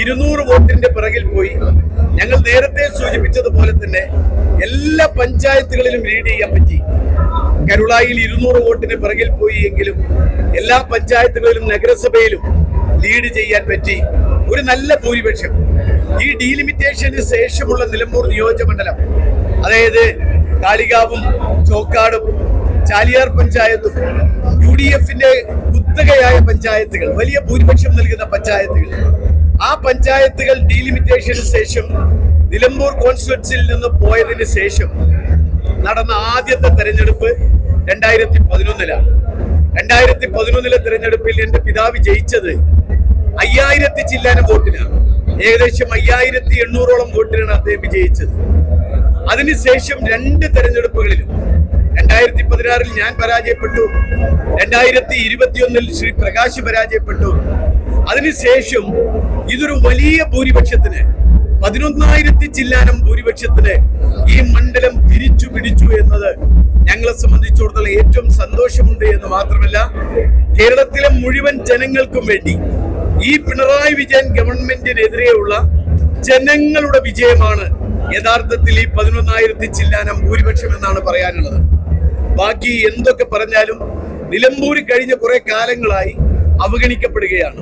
200 വോട്ടിന്റെ പിറകിൽ പോയി. ഞങ്ങൾ നേരത്തെ സൂചിപ്പിച്ചതുപോലെ തന്നെ എല്ലാ പഞ്ചായത്തുകളിലും ലീഡ് ചെയ്യാൻ പറ്റി. കരുളായിൽ 200 വോട്ടിന് പിറകിൽ പോയി എങ്കിലും എല്ലാ പഞ്ചായത്തുകളിലും നഗരസഭയിലും ലീഡ് ചെയ്യാൻ പറ്റി. ഒരു നല്ല ഭൂരിപക്ഷം. ഈ ഡീലിമിറ്റേഷന് ശേഷമുള്ള നിലമ്പൂർ നിയോജകമണ്ഡലം, അതായത് കാളികാവും ചോക്കാടും ചാലിയാർ പഞ്ചായത്തും UDFന്റെ കുത്തകയായ പഞ്ചായത്തുകൾ, വലിയ ഭൂരിപക്ഷം നൽകുന്ന പഞ്ചായത്തുകൾ, ആ പഞ്ചായത്തുകൾ ഡീലിമിറ്റേഷന് ശേഷം നിലമ്പൂർ കോൺസ്റ്റിറ്റ്യുവൻസിയിൽ നിന്ന് പോയതിന് ശേഷം നടന്ന ആദ്യത്തെ തെരഞ്ഞെടുപ്പ് 2011-ലാണ്. 2011-ലെ തെരഞ്ഞെടുപ്പിൽ എന്റെ പിതാവ് ജയിച്ചത് 5000 ചില്ലാനം വോട്ടിനാണ്. ഏകദേശം 5800ഓളം വോട്ടിനാണ് അദ്ദേഹം വിജയിച്ചത്. അതിനുശേഷം 2 തെരഞ്ഞെടുപ്പുകളിലും 2016-ൽ ഞാൻ പരാജയപ്പെട്ടു, 2021-ൽ ശ്രീ പ്രകാശ് പരാജയപ്പെട്ടു. അതിനുശേഷം ഇതൊരു വലിയ ഭൂരിപക്ഷത്തിന്, 11,000 ചില്ലാനം ഭൂരിപക്ഷത്തിന് ഈ മണ്ഡലം തിരിച്ചു പിടിച്ചു എന്നത് ഞങ്ങളെ സംബന്ധിച്ചിടത്തോളം ഏറ്റവും സന്തോഷമുണ്ട് എന്ന് മാത്രമല്ല, കേരളത്തിലെ മുഴുവൻ ജനങ്ങൾക്കും വേണ്ടി ഈ പിണറായി വിജയൻ ഗവൺമെന്റിനെതിരെയുള്ള ജനങ്ങളുടെ വിജയമാണ് യഥാർത്ഥത്തിൽ ഈ 11,000 ചില്ലാനം ഭൂരിപക്ഷം എന്നാണ് പറയാനുള്ളത്. ബാക്കി എന്തൊക്കെ പറഞ്ഞാലും നിലമ്പൂർ കഴിഞ്ഞ കുറെ കാലങ്ങളായി അവഗണിക്കപ്പെടുകയാണ്.